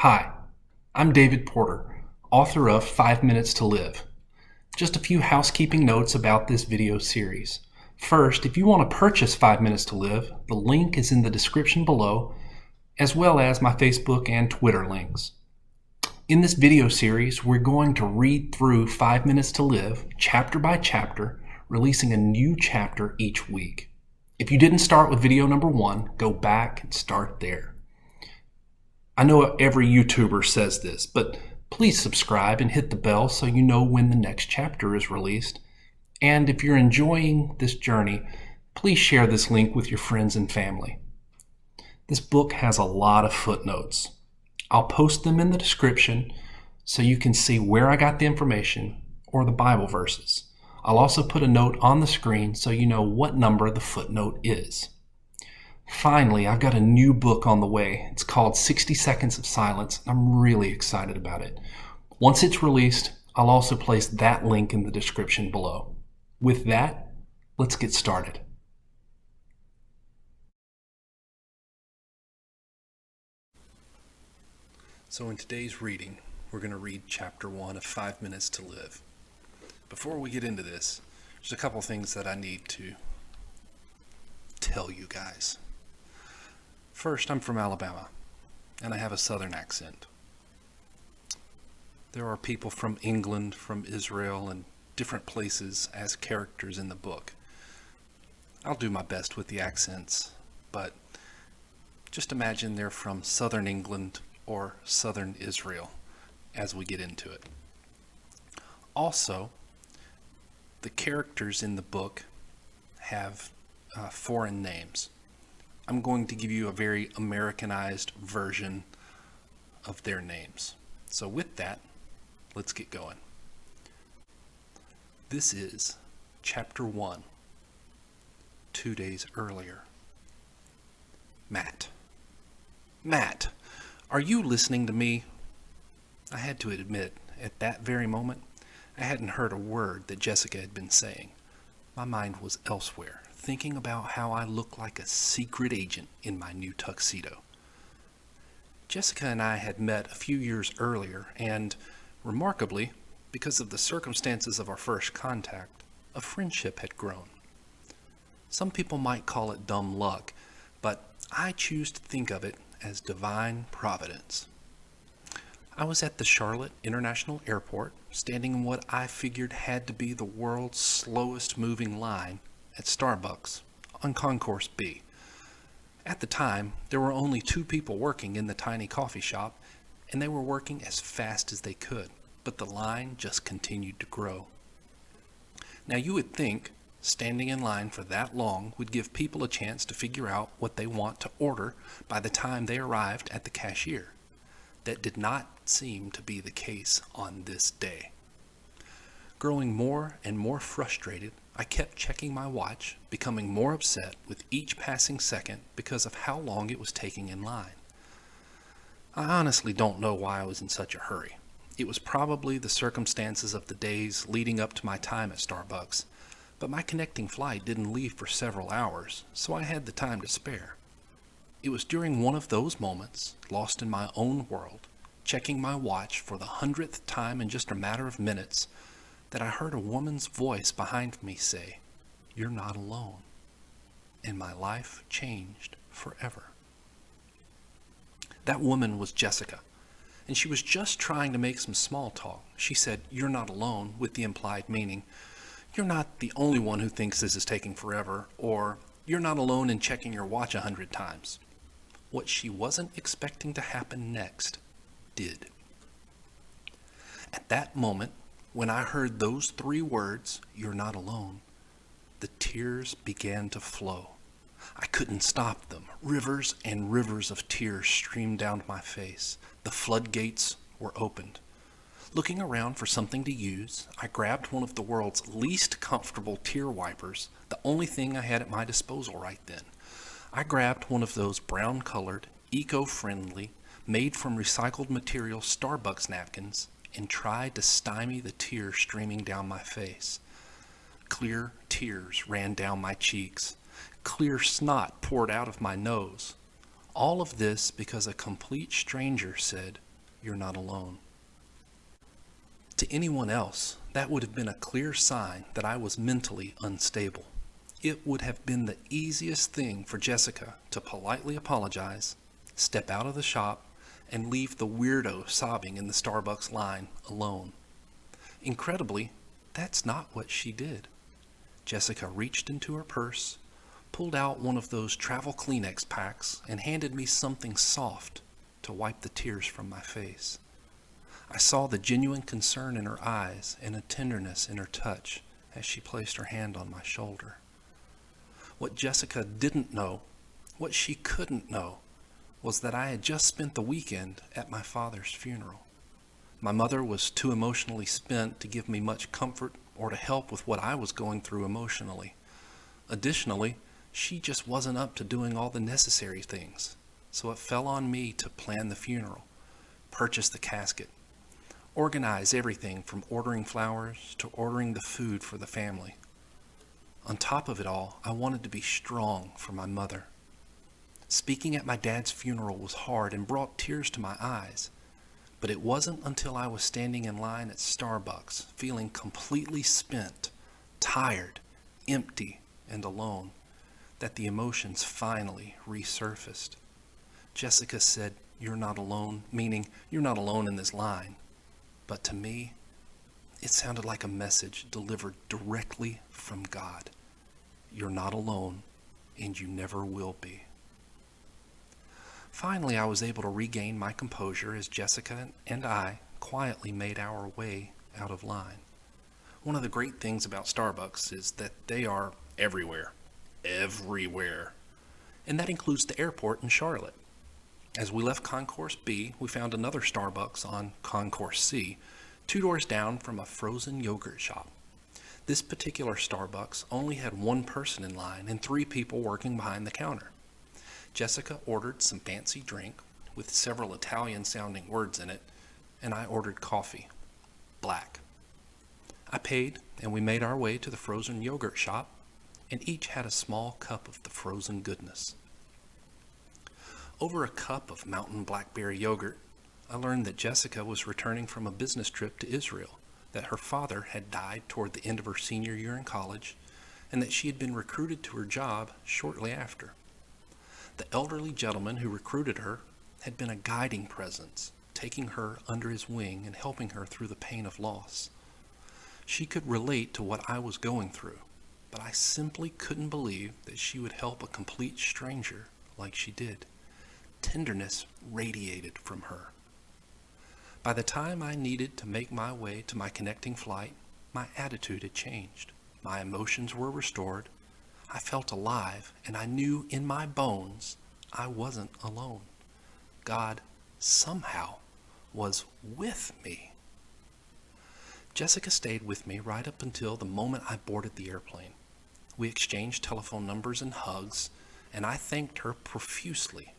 Hi, I'm David Porter, author of 5 Minutes to Live. Just a few housekeeping notes about this video series. First, if you want to purchase 5 Minutes to Live, the link is in the description below, as well as my Facebook and Twitter links. In this video series, we're going to read through 5 Minutes to Live, chapter by chapter, releasing a new chapter each week. If you didn't start with video number 1, go back and start there. I know every YouTuber says this, but please subscribe and hit the bell so you know when the next chapter is released. And if you're enjoying this journey, please share this link with your friends and family. This book has a lot of footnotes. I'll post them in the description so you can see where I got the information or the Bible verses. I'll also put a note on the screen so you know what number the footnote is. Finally, I've got a new book on the way. It's called 60 Seconds of Silence. I'm really excited about it. Once it's released, I'll also place that link in the description below. With that, let's get started. So in today's reading, we're going to read chapter 1 of 5 Minutes to Live. Before we get into this, there's a couple things that I need to tell you guys. First, I'm from Alabama, and I have a southern accent. There are people from England, from Israel, and different places as characters in the book. I'll do my best with the accents, but just imagine they're from southern England or southern Israel as we get into it. Also, the characters in the book have foreign names. I'm going to give you a very Americanized version of their names. So with that, let's get going. This is chapter 1, 2 days earlier. Matt, are you listening to me? I had to admit, at that very moment, I hadn't heard a word that Jessica had been saying. My mind was elsewhere, thinking about how I looked like a secret agent in my new tuxedo. Jessica and I had met a few years earlier, and, remarkably, because of the circumstances of our first contact, a friendship had grown. Some people might call it dumb luck, but I choose to think of it as divine providence. I was at the Charlotte International Airport, standing in what I figured had to be the world's slowest moving line at Starbucks on Concourse B. At the time, there were only 2 people working in the tiny coffee shop, and they were working as fast as they could, but the line just continued to grow. Now you would think standing in line for that long would give people a chance to figure out what they want to order by the time they arrived at the cashier. That did not seem to be the case on this day. Growing more and more frustrated, I kept checking my watch, becoming more upset with each passing second because of how long it was taking in line. I honestly don't know why I was in such a hurry. It was probably the circumstances of the days leading up to my time at Starbucks, but my connecting flight didn't leave for several hours, so I had the time to spare. It was during one of those moments, lost in my own world, checking my watch for the 100th time in just a matter of minutes, that I heard a woman's voice behind me say, "You're not alone." And my life changed forever. That woman was Jessica, and she was just trying to make some small talk. She said, "You're not alone," with the implied meaning, "You're not the only one who thinks this is taking forever," or "You're not alone in checking your watch 100 times. What she wasn't expecting to happen next did. At that moment, when I heard those 3 words, "You're not alone," the tears began to flow. I couldn't stop them. Rivers and rivers of tears streamed down my face. The floodgates were opened. Looking around for something to use, I grabbed one of the world's least comfortable tear wipers, the only thing I had at my disposal right then. I grabbed one of those brown-colored, eco-friendly, made from recycled material Starbucks napkins and tried to stymie the tears streaming down my face. Clear tears ran down my cheeks. Clear snot poured out of my nose. All of this because a complete stranger said, you're not alone. To anyone else, that would have been a clear sign that I was mentally unstable. It would have been the easiest thing for Jessica to politely apologize, step out of the shop, and leave the weirdo sobbing in the Starbucks line alone. Incredibly, that's not what she did. Jessica reached into her purse, pulled out one of those travel Kleenex packs, and handed me something soft to wipe the tears from my face. I saw the genuine concern in her eyes and a tenderness in her touch as she placed her hand on my shoulder. What Jessica didn't know, what she couldn't know, was that I had just spent the weekend at my father's funeral. My mother was too emotionally spent to give me much comfort or to help with what I was going through emotionally. Additionally, she just wasn't up to doing all the necessary things, so it fell on me to plan the funeral, purchase the casket, organize everything from ordering flowers to ordering the food for the family. On top of it all, I wanted to be strong for my mother. Speaking at my dad's funeral was hard and brought tears to my eyes, but it wasn't until I was standing in line at Starbucks, feeling completely spent, tired, empty, and alone, that the emotions finally resurfaced. Jessica said, "You're not alone," meaning you're not alone in this line. But to me, it sounded like a message delivered directly from God. You're not alone, and you never will be. Finally, I was able to regain my composure as Jessica and I quietly made our way out of line. One of the great things about Starbucks is that they are everywhere. Everywhere. And that includes the airport in Charlotte. As we left Concourse B, we found another Starbucks on Concourse C, 2 doors down from a frozen yogurt shop. This particular Starbucks only had 1 person in line and 3 people working behind the counter. Jessica ordered some fancy drink with several Italian-sounding words in it, and I ordered coffee, black. I paid, and we made our way to the frozen yogurt shop, and each had a small cup of the frozen goodness. Over a cup of mountain blackberry yogurt, I learned that Jessica was returning from a business trip to Israel, that her father had died toward the end of her senior year in college, and that she had been recruited to her job shortly after. The elderly gentleman who recruited her had been a guiding presence, taking her under his wing and helping her through the pain of loss. She could relate to what I was going through, but I simply couldn't believe that she would help a complete stranger like she did. Tenderness radiated from her. By the time I needed to make my way to my connecting flight, my attitude had changed. My emotions were restored. I felt alive, and I knew in my bones I wasn't alone. God somehow was with me. Jessica stayed with me right up until the moment I boarded the airplane. We exchanged telephone numbers and hugs, and I thanked her profusely.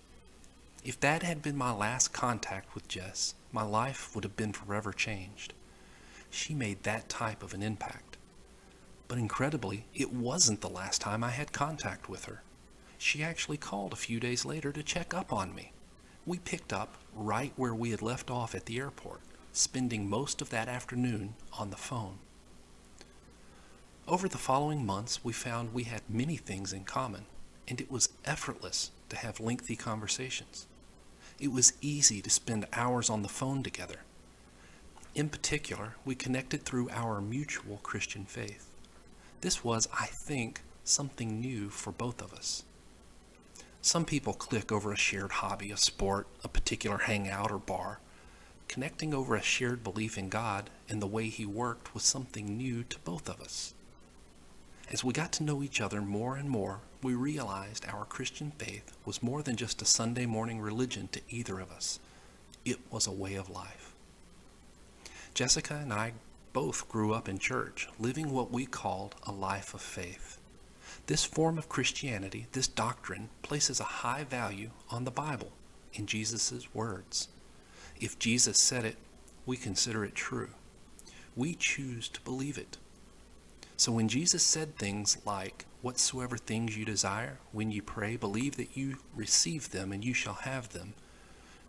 If that had been my last contact with Jess, my life would have been forever changed. She made that type of an impact. But incredibly, it wasn't the last time I had contact with her. She actually called a few days later to check up on me. We picked up right where we had left off at the airport, spending most of that afternoon on the phone. Over the following months, we found we had many things in common, and it was effortless to have lengthy conversations. It was easy to spend hours on the phone together. In particular, we connected through our mutual Christian faith. This was, I think, something new for both of us. Some people click over a shared hobby, a sport, a particular hangout or bar. Connecting over a shared belief in God and the way He worked was something new to both of us. As we got to know each other more and more, we realized our Christian faith was more than just a Sunday morning religion to either of us. It was a way of life. Jessica and I both grew up in church, living what we called a life of faith. This form of Christianity, this doctrine, places a high value on the Bible, in Jesus' words. If Jesus said it, we consider it true. We choose to believe it. So when Jesus said things like, "Whatsoever things you desire, when you pray, believe that you receive them and you shall have them,"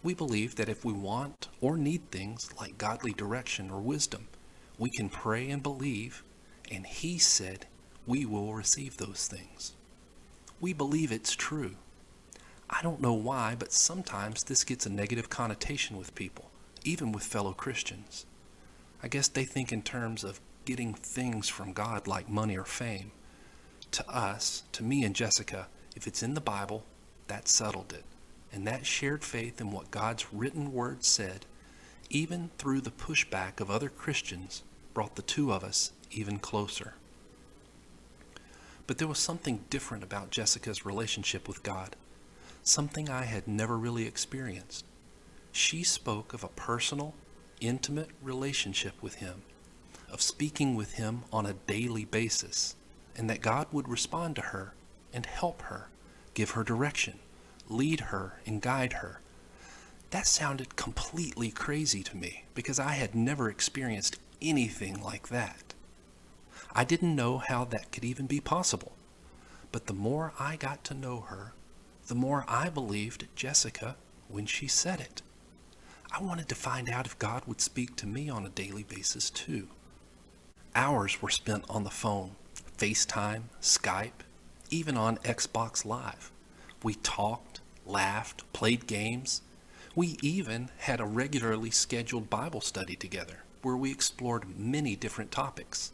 We believe that if we want or need things like godly direction or wisdom, we can pray and believe, and He said we will receive those things. We believe it's true. I don't know why, but sometimes this gets a negative connotation with people, even with fellow Christians. I guess they think in terms of getting things from God like money or fame. To us, to me and Jessica, if it's in the Bible, that settled it. And that shared faith in what God's written word said, even through the pushback of other Christians, brought the two of us even closer. But there was something different about Jessica's relationship with God, something I had never really experienced. She spoke of a personal, intimate relationship with Him, of speaking with Him on a daily basis, and that God would respond to her and help her, give her direction, lead her and guide her. That sounded completely crazy to me because I had never experienced anything like that. I didn't know how that could even be possible. But the more I got to know her, the more I believed Jessica when she said it. I wanted to find out if God would speak to me on a daily basis too. Hours were spent on the phone, FaceTime, Skype, even on Xbox Live. We talked, laughed, played games. We even had a regularly scheduled Bible study together where we explored many different topics.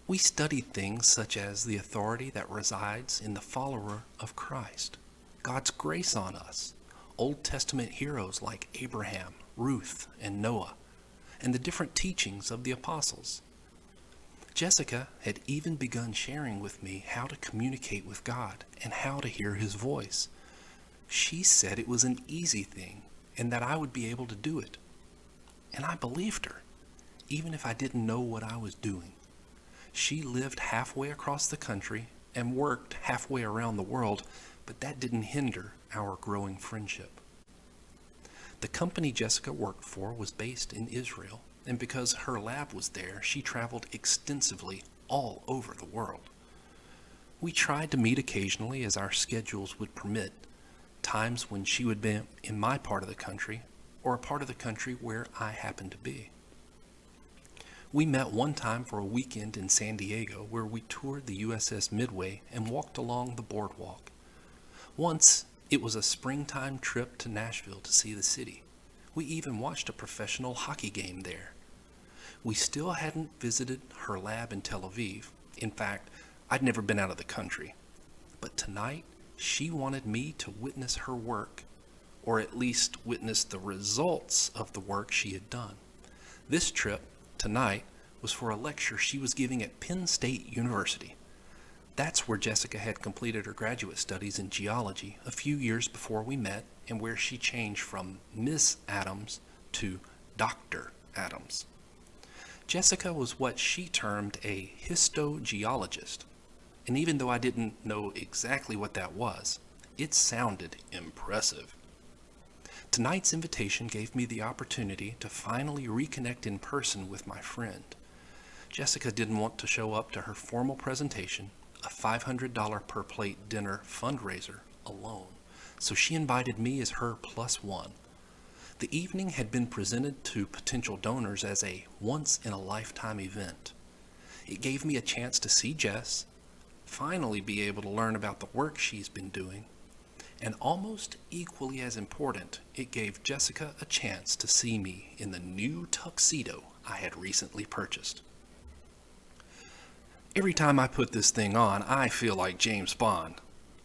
We studied things such as the authority that resides in the follower of Christ, God's grace on us, Old Testament heroes like Abraham, Ruth, and Noah, and the different teachings of the apostles. Jessica had even begun sharing with me how to communicate with God and how to hear His voice. She said it was an easy thing and that I would be able to do it. And I believed her, even if I didn't know what I was doing. She lived halfway across the country and worked halfway around the world, but that didn't hinder our growing friendship. The company Jessica worked for was based in Israel, and because her lab was there, she traveled extensively all over the world. We tried to meet occasionally as our schedules would permit, times when she would be in my part of the country or a part of the country where I happened to be. We met one time for a weekend in San Diego where we toured the USS Midway and walked along the boardwalk. Once, it was a springtime trip to Nashville to see the city. We even watched a professional hockey game there. We still hadn't visited her lab in Tel Aviv. In fact, I'd never been out of the country. But tonight, she wanted me to witness her work, or at least witness the results of the work she had done. This trip, tonight, was for a lecture she was giving at Penn State University. That's where Jessica had completed her graduate studies in geology a few years before we met, and where she changed from Miss Adams to Dr. Adams. Jessica was what she termed a histogeologist, and even though I didn't know exactly what that was, it sounded impressive. Tonight's invitation gave me the opportunity to finally reconnect in person with my friend. Jessica didn't want to show up to her formal presentation, a $500 per plate dinner fundraiser, alone, so she invited me as her plus one. The evening had been presented to potential donors as a once-in-a-lifetime event. It gave me a chance to see Jess, finally be able to learn about the work she's been doing, and almost equally as important, it gave Jessica a chance to see me in the new tuxedo I had recently purchased. "Every time I put this thing on, I feel like James Bond,"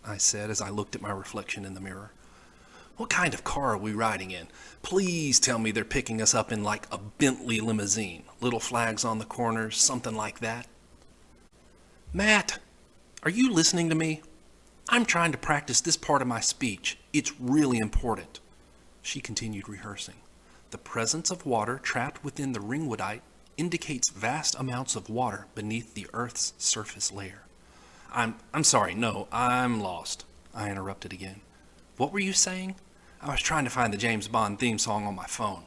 I said as I looked at my reflection in the mirror. "What kind of car are we riding in? Please tell me they're picking us up in like a Bentley limousine, little flags on the corners, something like that." "Matt, are you listening to me? I'm trying to practice this part of my speech. It's really important." She continued rehearsing. "The presence of water trapped within the ringwoodite indicates vast amounts of water beneath the Earth's surface layer." I'm sorry, no, I'm lost," I interrupted again. "What were you saying?" "I was trying to find the James Bond theme song on my phone."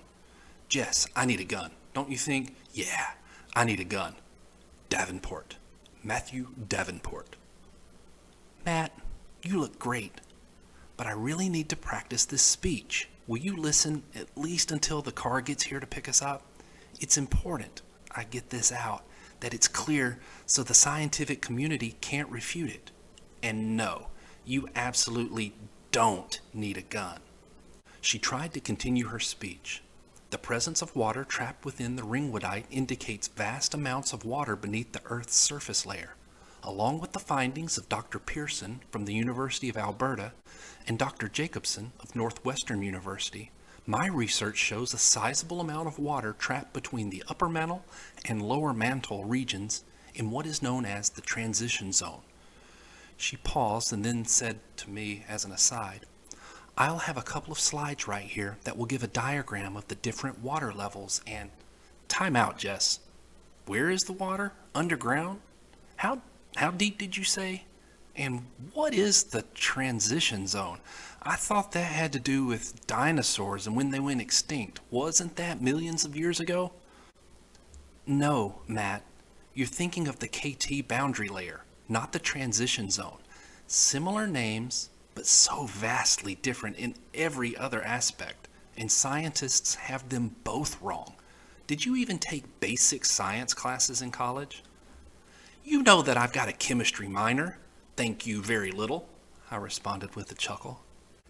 "Jess, I need a gun, don't you think?" "Yeah, I need a gun. Davenport. Matthew Davenport." "Matt, you look great, but I really need to practice this speech. Will you listen at least until the car gets here to pick us up? It's important I get this out, that it's clear so the scientific community can't refute it. And no, you absolutely don't need a gun. She tried to continue her speech. The presence of water trapped within the ringwoodite indicates vast amounts of water beneath the Earth's surface layer. Along with the findings of Dr. Pearson from the University of Alberta and Dr. Jacobson of Northwestern University, my research shows a sizable amount of water trapped between the upper mantle and lower mantle regions in what is known as the transition zone. She paused and then said to me as an aside, I'll have a couple of slides right here that will give a diagram of the different water levels and... Time out, Jess. Where is the water? Underground? How deep did you say? And what is the transition zone? I thought that had to do with dinosaurs and when they went extinct. Wasn't that millions of years ago? No, Matt. You're thinking of the KT boundary layer, not the transition zone. Similar names, but so vastly different in every other aspect, and scientists have them both wrong. Did you even take basic science classes in college? You know that I've got a chemistry minor. Thank you very little, I responded with a chuckle.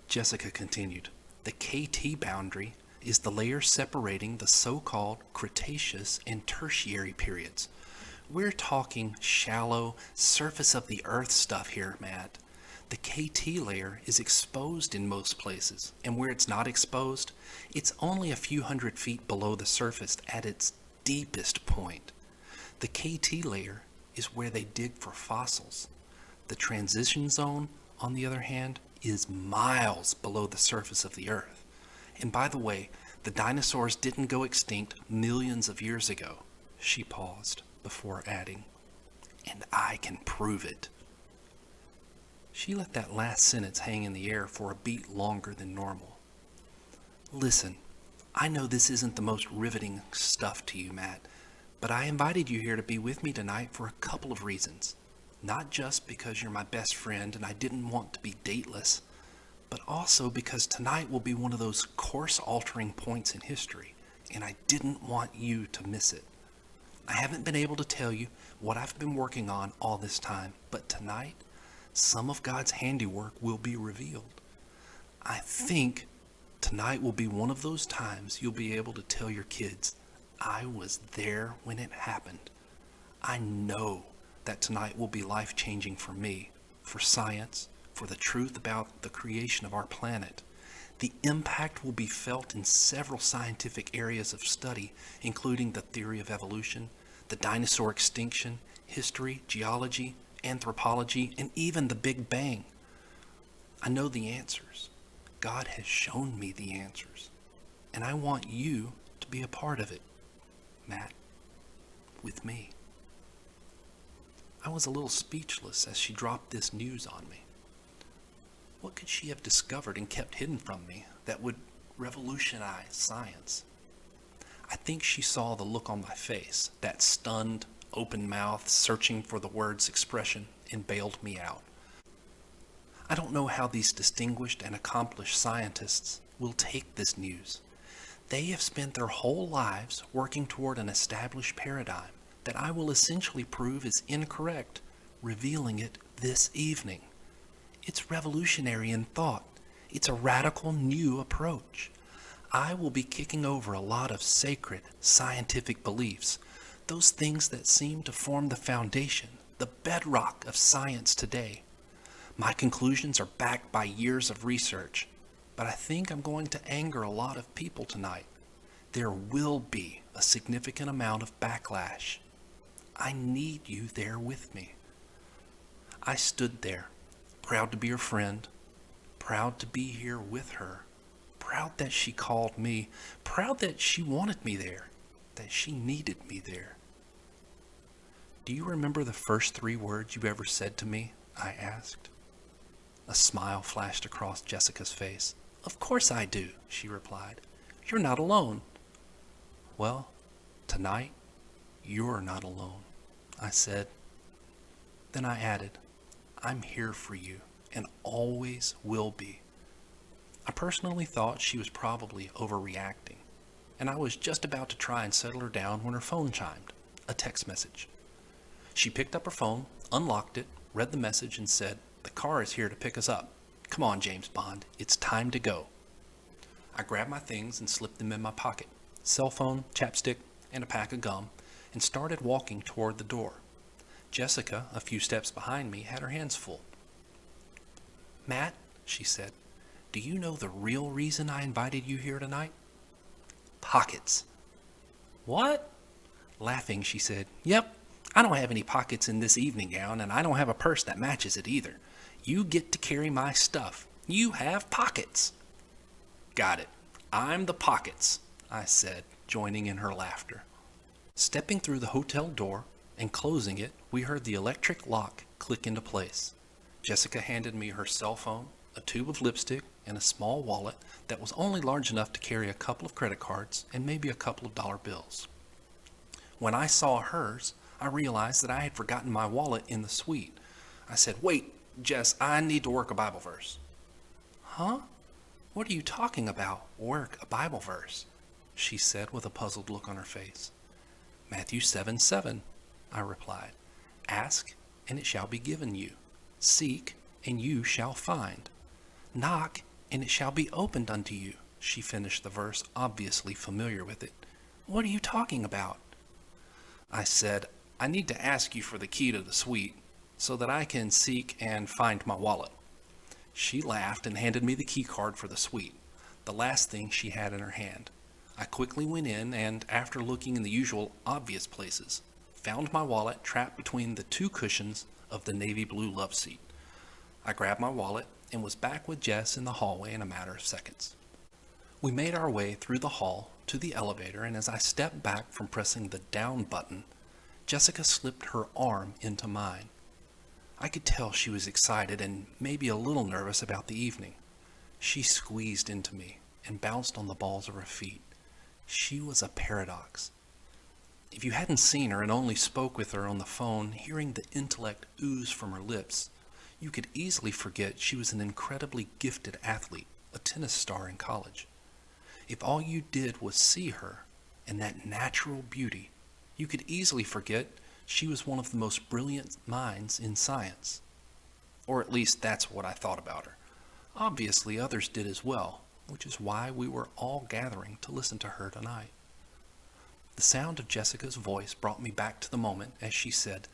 Jessica continued, the KT boundary is the layer separating the so-called Cretaceous and Tertiary periods. We're talking shallow, surface of the earth stuff here, Matt. The KT layer is exposed in most places, and where it's not exposed, it's only a few hundred feet below the surface at its deepest point. The KT layer is where they dig for fossils. The transition zone, on the other hand, is miles below the surface of the earth. And by the way, the dinosaurs didn't go extinct millions of years ago. She paused before adding, and I can prove it. She let that last sentence hang in the air for a beat longer than normal. Listen, I know this isn't the most riveting stuff to you, Matt, but I invited you here to be with me tonight for a couple of reasons. Not just because you're my best friend and I didn't want to be dateless, but also because tonight will be one of those course-altering points in history, and I didn't want you to miss it. I haven't been able to tell you what I've been working on all this time, but tonight, some of God's handiwork will be revealed. I think tonight will be one of those times you'll be able to tell your kids, I was there when it happened. I know that tonight will be life-changing for me, for science, for the truth about the creation of our planet. The impact will be felt in several scientific areas of study, including the theory of evolution, the dinosaur extinction, history, geology, anthropology, and even the Big Bang. I know the answers. God has shown me the answers. And I want you to be a part of it, Matt, with me. I was a little speechless as she dropped this news on me. What could she have discovered and kept hidden from me that would revolutionize science? I think she saw the look on my face, that stunned, open mouth, searching for the word's expression, and bailed me out. I don't know how these distinguished and accomplished scientists will take this news. They have spent their whole lives working toward an established paradigm that I will essentially prove is incorrect, revealing it this evening. It's revolutionary in thought. It's a radical new approach. I will be kicking over a lot of sacred scientific beliefs, those things that seem to form the foundation, the bedrock of science today. My conclusions are backed by years of research, but I think I'm going to anger a lot of people tonight. There will be a significant amount of backlash. I need you there with me. I stood there, proud to be her friend, proud to be here with her, proud that she called me, proud that she wanted me there, that she needed me there. Do you remember the first 3 words you ever said to me? I asked. A smile flashed across Jessica's face. Of course I do, she replied. You're not alone. Well, tonight, you're not alone, I said. Then I added, I'm here for you and always will be. I personally thought she was probably overreacting, and I was just about to try and settle her down when her phone chimed, a text message. She picked up her phone, unlocked it, read the message, and said, "The car is here to pick us up. Come on, James Bond, it's time to go." I grabbed my things and slipped them in my pocket, cell phone, chapstick, and a pack of gum, and started walking toward the door. Jessica, a few steps behind me, had her hands full. "Matt," she said, "do you know the real reason I invited you here tonight?" "Pockets." "What?" Laughing, she said, "Yep, I don't have any pockets in this evening gown, and I don't have a purse that matches it either. You get to carry my stuff. You have pockets." "Got it. I'm the pockets," I said, joining in her laughter. Stepping through the hotel door and closing it, we heard the electric lock click into place. Jessica handed me her cell phone, a tube of lipstick, and a small wallet that was only large enough to carry a couple of credit cards and maybe a couple of dollar bills. When I saw hers, I realized that I had forgotten my wallet in the suite. I said, "Wait, Jess, I need to work a Bible verse." "Huh? What are you talking about, work a Bible verse?" she said with a puzzled look on her face. "Matthew 7:7, I replied. "Ask, and it shall be given you. Seek, and you shall find. Knock, and it shall be opened unto you." She finished the verse, obviously familiar with it. "What are you talking about?" I said, "I need to ask you for the key to the suite so that I can seek and find my wallet." She laughed and handed me the key card for the suite, the last thing she had in her hand. I quickly went in and, after looking in the usual obvious places, found my wallet trapped between the two cushions of the navy blue love seat. I grabbed my wallet and was back with Jess in the hallway in a matter of seconds. We made our way through the hall to the elevator, and as I stepped back from pressing the down button, Jessica slipped her arm into mine. I could tell she was excited and maybe a little nervous about the evening. She squeezed into me and bounced on the balls of her feet. She was a paradox. If you hadn't seen her and only spoke with her on the phone, hearing the intellect ooze from her lips, you could easily forget she was an incredibly gifted athlete, a tennis star in college. If all you did was see her and that natural beauty, you could easily forget she was one of the most brilliant minds in science. Or at least that's what I thought about her. Obviously others did as well, which is why we were all gathering to listen to her tonight. The sound of Jessica's voice brought me back to the moment as she said,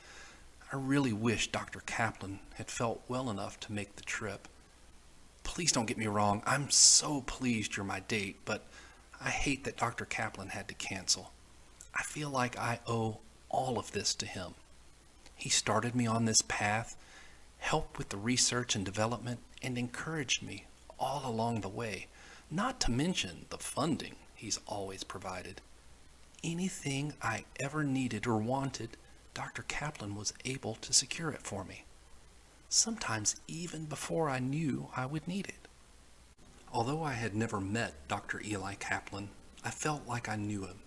"I really wish Dr. Kaplan had felt well enough to make the trip. Please don't get me wrong, I'm so pleased you're my date, but I hate that Dr. Kaplan had to cancel. I feel like I owe all of this to him. He started me on this path, helped with the research and development, and encouraged me all along the way, not to mention the funding he's always provided. Anything I ever needed or wanted, Dr. Kaplan was able to secure it for me. Sometimes even before I knew I would need it." Although I had never met Dr. Eli Kaplan, I felt like I knew him.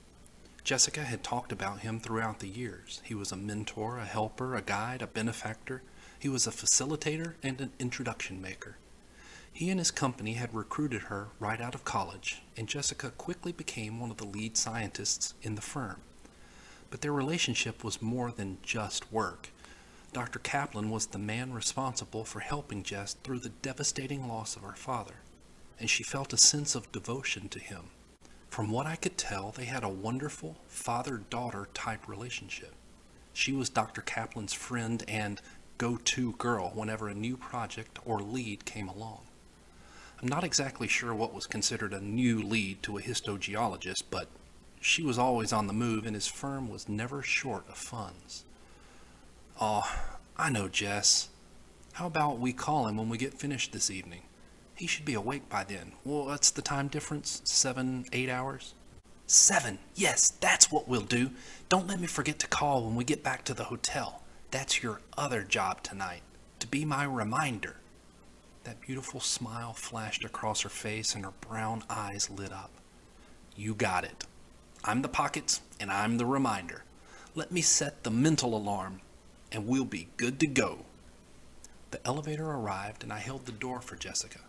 Jessica had talked about him throughout the years. He was a mentor, a helper, a guide, a benefactor. He was a facilitator and an introduction maker. He and his company had recruited her right out of college, and Jessica quickly became one of the lead scientists in the firm. But their relationship was more than just work. Dr. Kaplan was the man responsible for helping Jess through the devastating loss of her father, and she felt a sense of devotion to him. From what I could tell, they had a wonderful father-daughter type relationship. She was Dr. Kaplan's friend and go-to girl whenever a new project or lead came along. I'm not exactly sure what was considered a new lead to a histogeologist, but she was always on the move and his firm was never short of funds. "Oh, I know, Jess. How about we call him when we get finished this evening? He should be awake by then. Well, what's the time difference? 7, 8 hours?" "7. Yes, that's what we'll do. Don't let me forget to call when we get back to the hotel. That's your other job tonight, to be my reminder." That beautiful smile flashed across her face and her brown eyes lit up. "You got it. I'm the pockets and I'm the reminder. Let me set the mental alarm and we'll be good to go." The elevator arrived and I held the door for Jessica.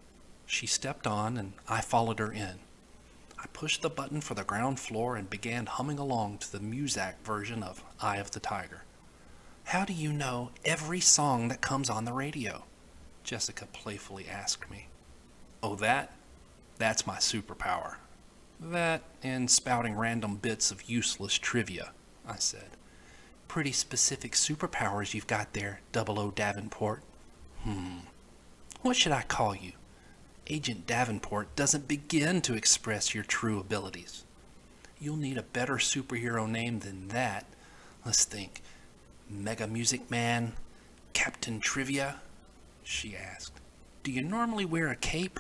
She stepped on, and I followed her in. I pushed the button for the ground floor and began humming along to the Muzak version of Eye of the Tiger. "How do you know every song that comes on the radio?" Jessica playfully asked me. "Oh, that's my superpower. That and spouting random bits of useless trivia," I said. "Pretty specific superpowers you've got there, 00 Davenport." What should I call you? Agent Davenport doesn't begin to express your true abilities. You'll need a better superhero name than that. Let's think. Mega Music Man? Captain Trivia? She asked. "Do you normally wear a cape?"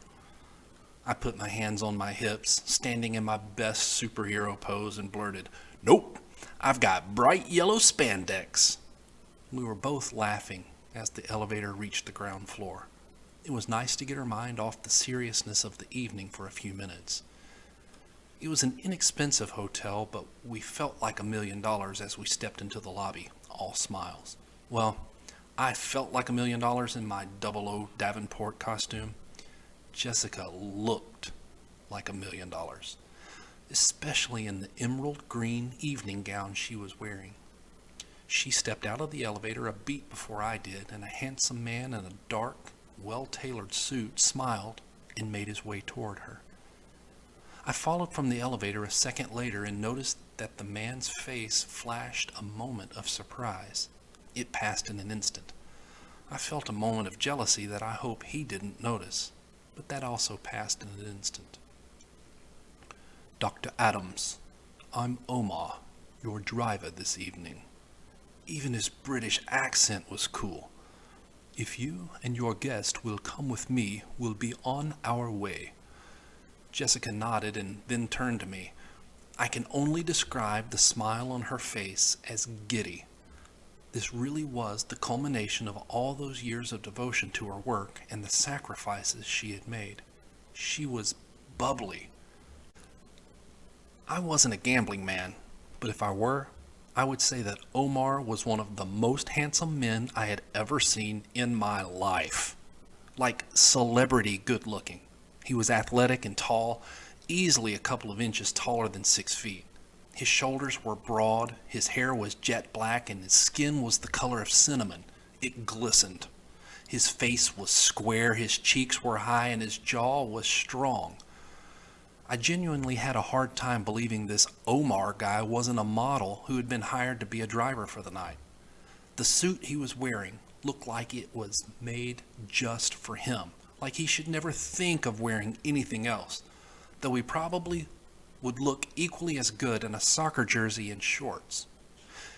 I put my hands on my hips, standing in my best superhero pose, and blurted, "Nope, I've got bright yellow spandex." We were both laughing as the elevator reached the ground floor. It was nice to get her mind off the seriousness of the evening for a few minutes. It was an inexpensive hotel, but we felt like $1 million as we stepped into the lobby, all smiles. Well, I felt like $1 million in my 00 Davenport costume. Jessica looked like $1 million, especially in the emerald green evening gown she was wearing. She stepped out of the elevator a beat before I did, and a handsome man in a dark, well-tailored suit smiled and made his way toward her. I followed from the elevator a second later and noticed that the man's face flashed a moment of surprise. It passed in an instant. I felt a moment of jealousy that I hope he didn't notice, but that also passed in an instant. "Dr. Adams, I'm Omar, your driver this evening." Even his British accent was cool. "If you and your guest will come with me, we'll be on our way." Jessica nodded and then turned to me. I can only describe the smile on her face as giddy. This really was the culmination of all those years of devotion to her work and the sacrifices she had made. She was bubbly. I wasn't a gambling man, but if I were, I would say that Omar was one of the most handsome men I had ever seen in my life. Like celebrity good looking. He was athletic and tall, easily a couple of inches taller than 6 feet. His shoulders were broad, his hair was jet black, and his skin was the color of cinnamon. It glistened. His face was square, his cheeks were high, and his jaw was strong. I genuinely had a hard time believing this Omar guy wasn't a model who had been hired to be a driver for the night. The suit he was wearing looked like it was made just for him, like he should never think of wearing anything else, though he probably would look equally as good in a soccer jersey and shorts.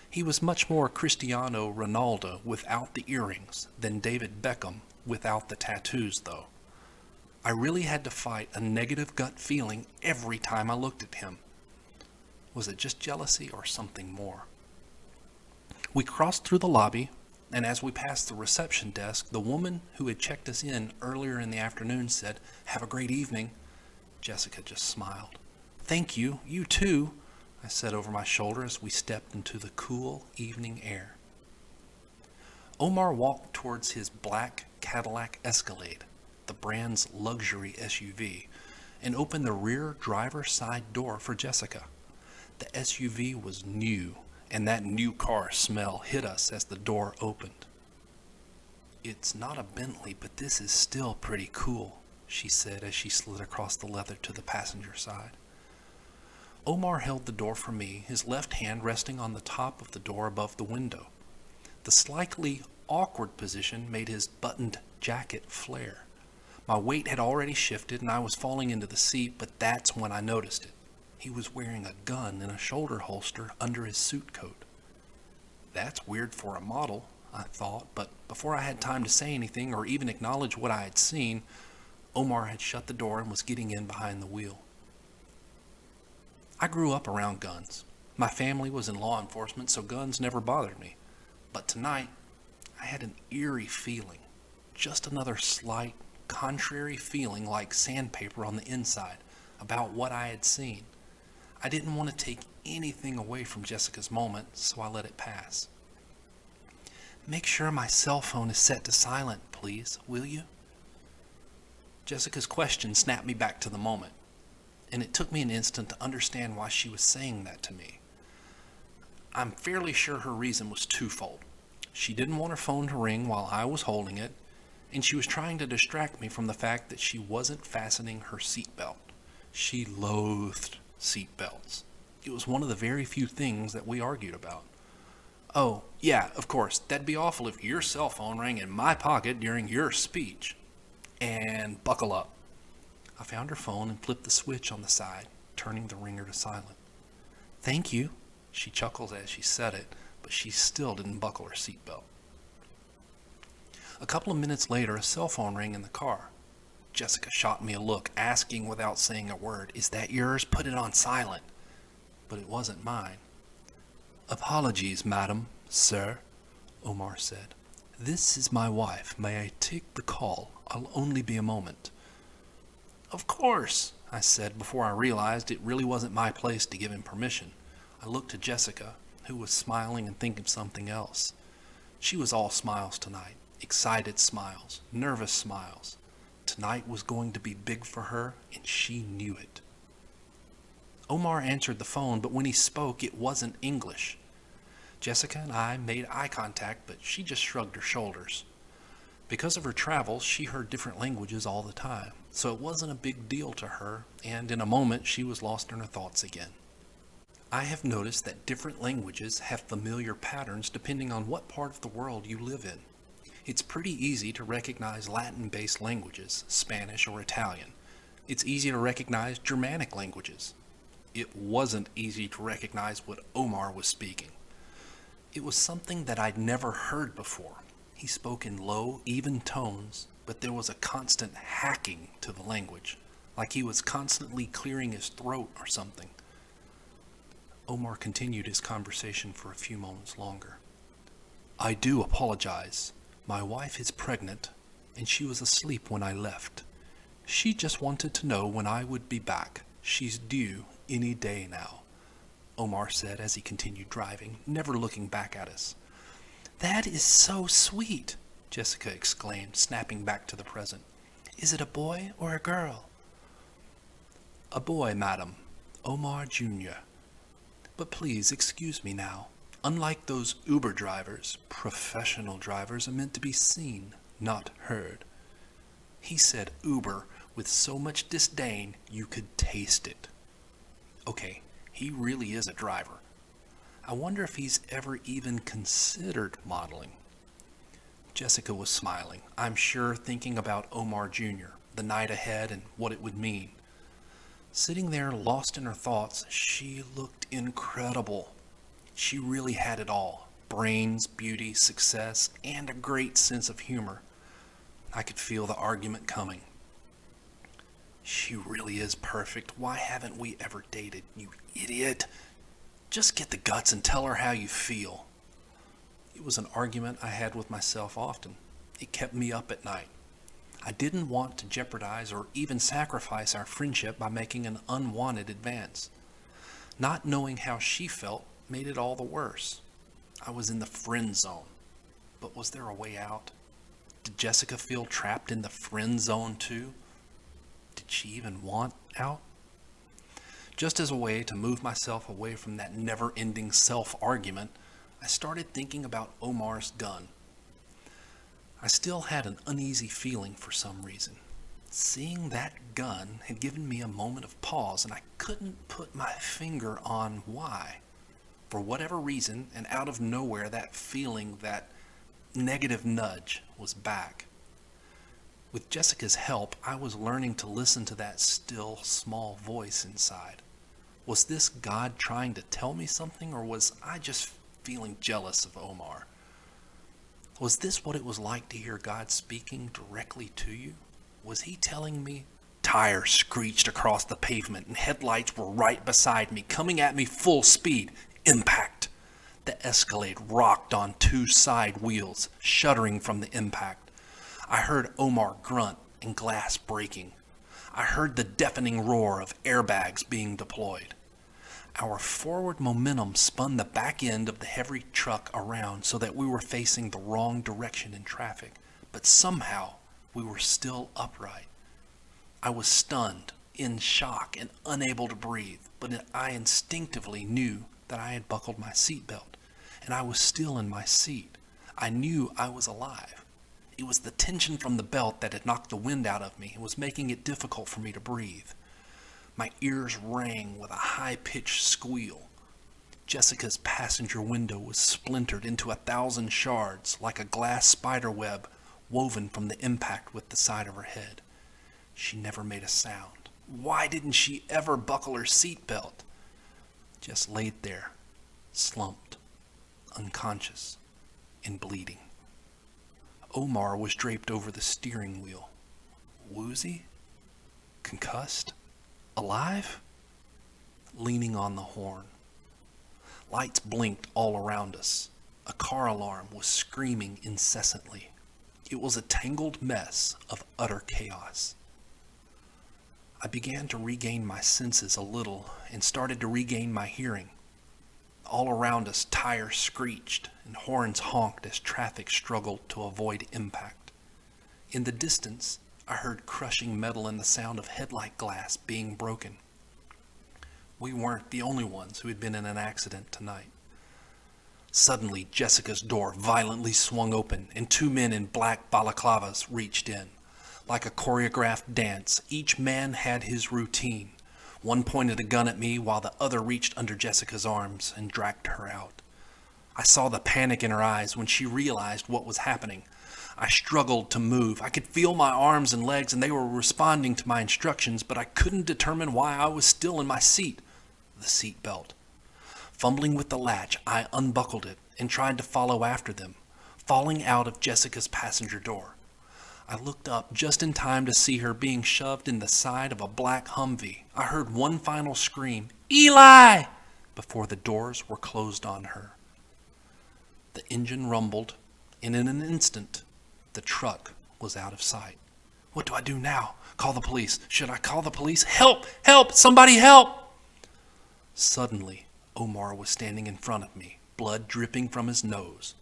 He was much more Cristiano Ronaldo without the earrings than David Beckham without the tattoos, though. I really had to fight a negative gut feeling every time I looked at him. Was it just jealousy or something more? We crossed through the lobby, and as we passed the reception desk, the woman who had checked us in earlier in the afternoon said, "Have a great evening." Jessica just smiled. "Thank you, you too," I said over my shoulder as we stepped into the cool evening air. Omar walked towards his black Cadillac Escalade, the brand's luxury SUV, and opened the rear driver's side door for Jessica. The SUV was new, and that new car smell hit us as the door opened. "It's not a Bentley, but this is still pretty cool," she said as she slid across the leather to the passenger side. Omar held the door for me, his left hand resting on the top of the door above the window. The slightly awkward position made his buttoned jacket flare. My weight had already shifted and I was falling into the seat, but that's when I noticed it. He was wearing a gun in a shoulder holster under his suit coat. That's weird for a model, I thought, but before I had time to say anything or even acknowledge what I had seen, Omar had shut the door and was getting in behind the wheel. I grew up around guns. My family was in law enforcement, so guns never bothered me. But tonight, I had an eerie feeling. Just another slight, contrary feeling like sandpaper on the inside about what I had seen. I didn't want to take anything away from Jessica's moment, so I let it pass. "Make sure my cell phone is set to silent, please, will you?" Jessica's question snapped me back to the moment, and it took me an instant to understand why she was saying that to me. I'm fairly sure her reason was twofold. She didn't want her phone to ring while I was holding it, and she was trying to distract me from the fact that she wasn't fastening her seatbelt. She loathed seatbelts. It was one of the very few things that we argued about. Oh, yeah, of course, that'd be awful if your cell phone rang in my pocket during your speech. And buckle up. I found her phone and flipped the switch on the side, turning the ringer to silent. Thank you, she chuckled as she said it, but she still didn't buckle her seatbelt. A couple of minutes later, a cell phone rang in the car. Jessica shot me a look, asking without saying a word, "Is that yours? Put it on silent." But it wasn't mine. "Apologies, madam, sir," Omar said. "This is my wife. May I take the call? I'll only be a moment." "Of course," I said before I realized it really wasn't my place to give him permission. I looked to Jessica, who was smiling and thinking something else. She was all smiles tonight, excited smiles, nervous smiles. Tonight was going to be big for her, and she knew it. Omar answered the phone, but when he spoke, it wasn't English. Jessica and I made eye contact, but she just shrugged her shoulders. Because of her travels, she heard different languages all the time, so it wasn't a big deal to her, and in a moment she was lost in her thoughts again. I have noticed that different languages have familiar patterns depending on what part of the world you live in. It's pretty easy to recognize Latin-based languages, Spanish or Italian. It's easy to recognize Germanic languages. It wasn't easy to recognize what Omar was speaking. It was something that I'd never heard before. He spoke in low, even tones, but there was a constant hacking to the language, like he was constantly clearing his throat or something. Omar continued his conversation for a few moments longer. "I do apologize. My wife is pregnant, and she was asleep when I left. She just wanted to know when I would be back. She's due any day now," Omar said as he continued driving, never looking back at us. "That is so sweet," Jessica exclaimed, snapping back to the present. "Is it a boy or a girl?" "A boy, madam. Omar Jr. But please excuse me now. Unlike those Uber drivers, professional drivers are meant to be seen, not heard." He said Uber with so much disdain you could taste it. Okay, he really is a driver. I wonder if he's ever even considered modeling. Jessica was smiling, I'm sure thinking about Omar Jr., the night ahead and what it would mean. Sitting there lost in her thoughts, she looked incredible. She really had it all: brains, beauty, success, and a great sense of humor. I could feel the argument coming. "She really is perfect. Why haven't we ever dated, you idiot? Just get the guts and tell her how you feel." It was an argument I had with myself often. It kept me up at night. I didn't want to jeopardize or even sacrifice our friendship by making an unwanted advance. Not knowing how she felt made it all the worse. I was in the friend zone. But was there a way out? Did Jessica feel trapped in the friend zone too? Did she even want out? Just as a way to move myself away from that never-ending self-argument, I started thinking about Omar's gun. I still had an uneasy feeling for some reason. Seeing that gun had given me a moment of pause, and I couldn't put my finger on why. For whatever reason, and out of nowhere, that feeling, that negative nudge, was back. With Jessica's help, I was learning to listen to that still, small voice inside. Was this God trying to tell me something, or was I just feeling jealous of Omar? Was this what it was like to hear God speaking directly to you? Was he telling me? Tires screeched across the pavement, and headlights were right beside me, coming at me full speed. Impact! The Escalade rocked on two side wheels, shuddering from the impact. I heard Omar grunt and glass breaking. I heard the deafening roar of airbags being deployed. Our forward momentum spun the back end of the heavy truck around so that we were facing the wrong direction in traffic, but somehow we were still upright. I was stunned, in shock, and unable to breathe, but I instinctively knew that I had buckled my seatbelt, and I was still in my seat. I knew I was alive. It was the tension from the belt that had knocked the wind out of me and was making it difficult for me to breathe. My ears rang with a high-pitched squeal. Jessica's passenger window was splintered into 1,000 shards like a glass spider web woven from the impact with the side of her head. She never made a sound. Why didn't she ever buckle her seatbelt? Just laid there, slumped, unconscious, and bleeding. Omar was draped over the steering wheel. Woozy? Concussed? Alive? Leaning on the horn. Lights blinked all around us. A car alarm was screaming incessantly. It was a tangled mess of utter chaos. I began to regain my senses a little and started to regain my hearing. All around us, tires screeched and horns honked as traffic struggled to avoid impact. In the distance, I heard crushing metal and the sound of headlight glass being broken. We weren't the only ones who had been in an accident tonight. Suddenly, Jessica's door violently swung open, and 2 men in black balaclavas reached in. Like a choreographed dance, each man had his routine. One pointed a gun at me while the other reached under Jessica's arms and dragged her out. I saw the panic in her eyes when she realized what was happening. I struggled to move. I could feel my arms and legs, and they were responding to my instructions, but I couldn't determine why I was still in my seat. The seat belt. Fumbling with the latch, I unbuckled it and tried to follow after them, falling out of Jessica's passenger door. I looked up just in time to see her being shoved in the side of a black Humvee. I heard one final scream, "Eli!" before the doors were closed on her. The engine rumbled, and in an instant, the truck was out of sight. What do I do now? Call the police. Should I call the police? Help! Help! Somebody help! Suddenly, Omar was standing in front of me, blood dripping from his nose.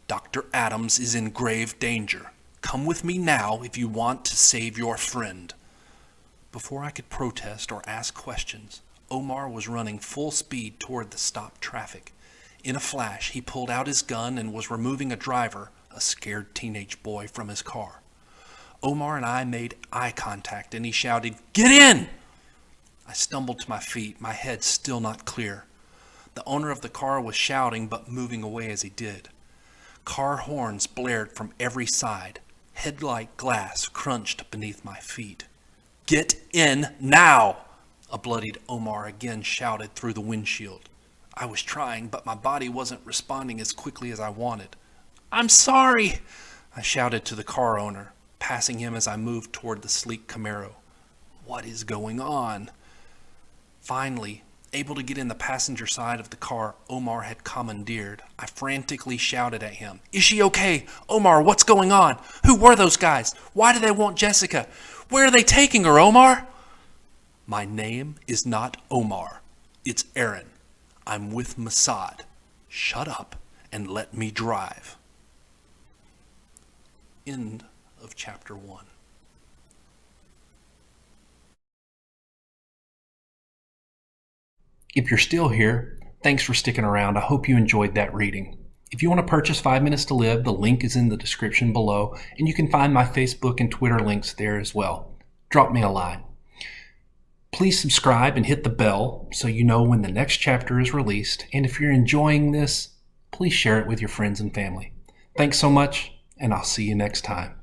"Dr. Adams is in grave danger. Come with me now if you want to save your friend." Before I could protest or ask questions, Omar was running full speed toward the stopped traffic. In a flash, he pulled out his gun and was removing a driver, a scared teenage boy, from his car. Omar and I made eye contact, and he shouted, "Get in!" I stumbled to my feet, my head still not clear. The owner of the car was shouting but moving away as he did. Car horns blared from every side. Headlight glass crunched beneath my feet. "Get in now!" a bloodied Omar again shouted through the windshield. I was trying, but my body wasn't responding as quickly as I wanted. "I'm sorry," I shouted to the car owner, passing him as I moved toward the sleek Camaro. What is going on? Finally, able to get in the passenger side of the car Omar had commandeered, I frantically shouted at him, "Is she okay? Omar, what's going on? Who were those guys? Why do they want Jessica? Where are they taking her, Omar?" "My name is not Omar. It's Aaron. I'm with Mossad. Shut up and let me drive." End of chapter 1. If you're still here, thanks for sticking around. I hope you enjoyed that reading. If you want to purchase 5 Minutes to Live, the link is in the description below, and you can find my Facebook and Twitter links there as well. Drop me a line. Please subscribe and hit the bell so you know when the next chapter is released, and if you're enjoying this, please share it with your friends and family. Thanks so much, and I'll see you next time.